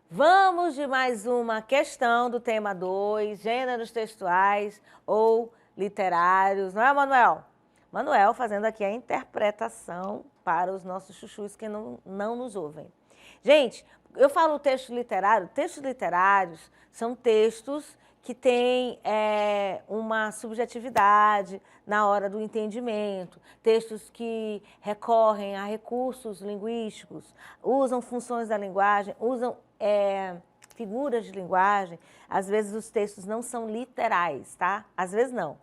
Vamos de mais uma questão do tema 2, gêneros textuais ou literários, não é, Manuel? Manuel fazendo aqui a interpretação para os nossos chuchus que não nos ouvem. Gente, eu falo texto literário, textos literários são textos que têm uma subjetividade na hora do entendimento, textos que recorrem a recursos linguísticos, usam funções da linguagem, usam figuras de linguagem. Às vezes os textos não são literais, tá? Às vezes não.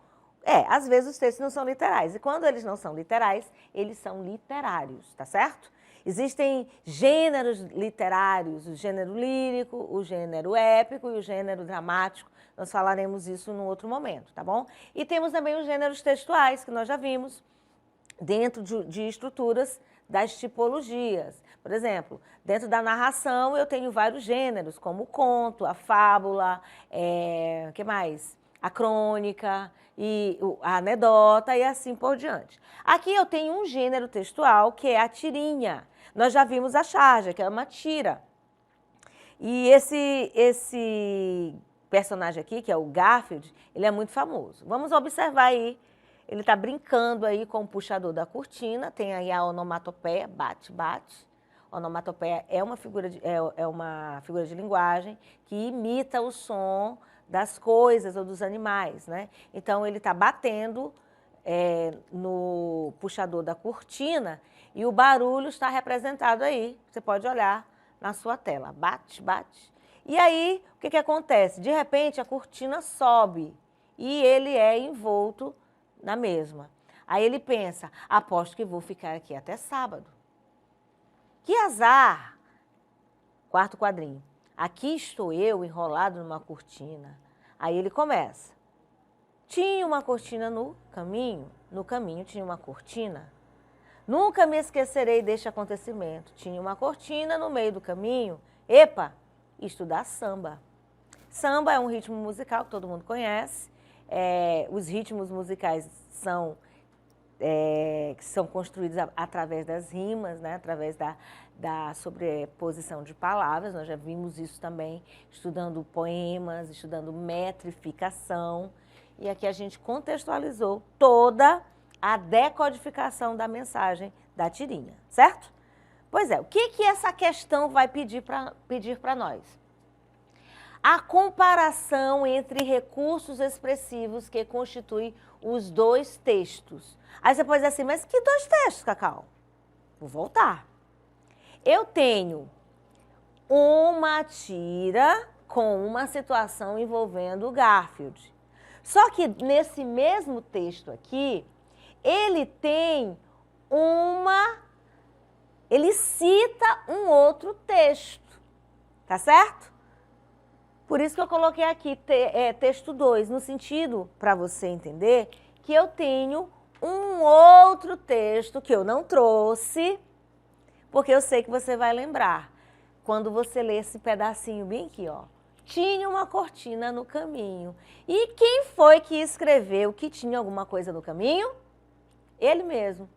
Às vezes os textos não são literais. E quando eles não são literais, eles são literários, tá certo? Existem gêneros literários, o gênero lírico, o gênero épico e o gênero dramático. Nós falaremos isso num outro momento, tá bom? E temos também os gêneros textuais, que nós já vimos, dentro de estruturas das tipologias. Por exemplo, dentro da narração eu tenho vários gêneros, como o conto, a fábula, que mais? A crônica, e a anedota e assim por diante. Aqui eu tenho um gênero textual que é a tirinha. Nós já vimos a charge, que é uma tira. E esse personagem aqui, que é o Garfield, ele é muito famoso. Vamos observar aí. Ele está brincando aí com o puxador da cortina, tem aí a onomatopeia, bate, bate. Onomatopeia é uma figura de linguagem que imita o som das coisas ou dos animais, né? Então, ele está batendo no puxador da cortina e o barulho está representado aí. Você pode olhar na sua tela. Bate, bate. E aí, o que acontece? De repente, a cortina sobe e ele é envolto na mesma. Aí ele pensa, aposto que vou ficar aqui até sábado. Que azar! Quarto quadrinho. Aqui estou eu enrolado numa cortina. Aí ele começa. Tinha uma cortina no caminho tinha uma cortina. Nunca me esquecerei deste acontecimento. Tinha uma cortina no meio do caminho. Epa, isto dá samba. Samba é um ritmo musical que todo mundo conhece. Os ritmos musicais que são construídos através das rimas, né? Através da sobreposição de palavras. Nós já vimos isso também estudando poemas, estudando metrificação. E aqui a gente contextualizou toda a decodificação da mensagem da tirinha, certo? Pois é, o que essa questão vai pedir para nós? A comparação entre recursos expressivos que constituem os dois textos. Aí você pode dizer assim, mas que dois textos, Cacau? Vou voltar. Eu tenho uma tira com uma situação envolvendo o Garfield. Só que nesse mesmo texto aqui, ele cita um outro texto, tá certo? Por isso que eu coloquei aqui texto 2, no sentido, para você entender, que eu tenho um outro texto que eu não trouxe, porque eu sei que você vai lembrar. Quando você lê esse pedacinho bem aqui, ó. Tinha uma cortina no caminho. E quem foi que escreveu que tinha alguma coisa no caminho? Ele mesmo.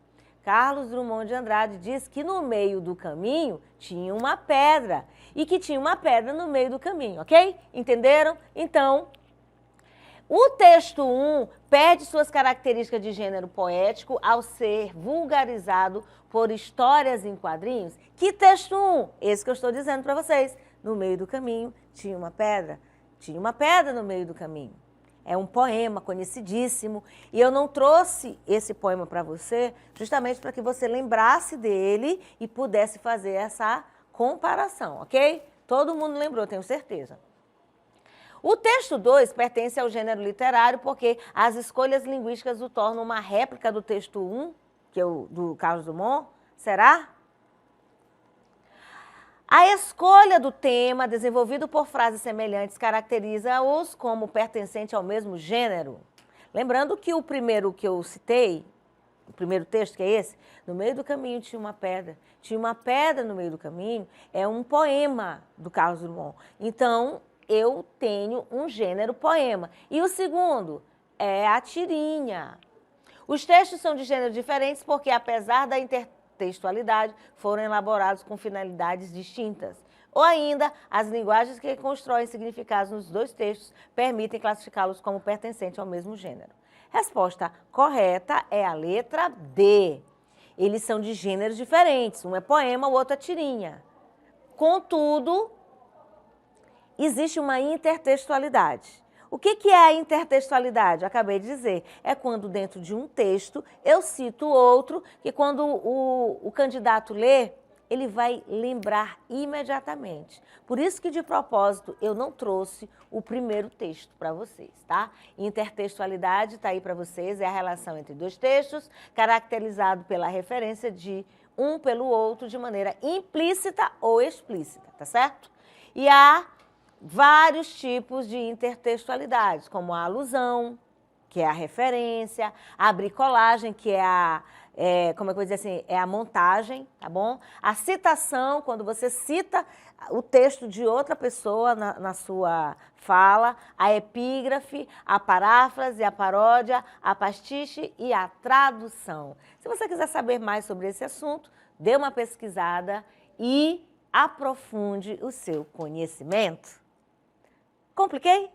Carlos Drummond de Andrade diz que no meio do caminho tinha uma pedra e que tinha uma pedra no meio do caminho, ok? Entenderam? Então, o texto 1 perde suas características de gênero poético ao ser vulgarizado por histórias em quadrinhos. Que texto 1? Esse que eu estou dizendo para vocês. No meio do caminho tinha uma pedra. Tinha uma pedra no meio do caminho. É um poema conhecidíssimo e eu não trouxe esse poema para você justamente para que você lembrasse dele e pudesse fazer essa comparação, ok? Todo mundo lembrou, tenho certeza. O texto 2 pertence ao gênero literário porque as escolhas linguísticas o tornam uma réplica do texto 1, que é o do Carlos Drummond. Será? A escolha do tema, desenvolvido por frases semelhantes, caracteriza-os como pertencente ao mesmo gênero. Lembrando que o primeiro que eu citei, o primeiro texto que é esse, no meio do caminho tinha uma pedra. Tinha uma pedra no meio do caminho, é um poema do Carlos Drummond. Então, eu tenho um gênero poema. E o segundo é a tirinha. Os textos são de gêneros diferentes porque, apesar da intertextualidade, foram elaborados com finalidades distintas. Ou ainda, as linguagens que constroem significados nos dois textos permitem classificá-los como pertencentes ao mesmo gênero. Resposta correta é a letra D. Eles são de gêneros diferentes, um é poema, o outro é tirinha. Contudo, existe uma intertextualidade. O que é a intertextualidade? Eu acabei de dizer. É quando dentro de um texto eu cito outro, que quando o candidato lê, ele vai lembrar imediatamente. Por isso que, de propósito, eu não trouxe o primeiro texto para vocês, tá? Intertextualidade está aí para vocês, é a relação entre dois textos, caracterizado pela referência de um pelo outro de maneira implícita ou explícita, tá certo? E há vários tipos de intertextualidades, como a alusão, que é a referência, a bricolagem, que é como é que eu vou dizer assim, é a montagem, tá bom? A citação, quando você cita o texto de outra pessoa na sua fala, a epígrafe, a paráfrase, a paródia, a pastiche e a tradução. Se você quiser saber mais sobre esse assunto, dê uma pesquisada e aprofunde o seu conhecimento. Compliquei?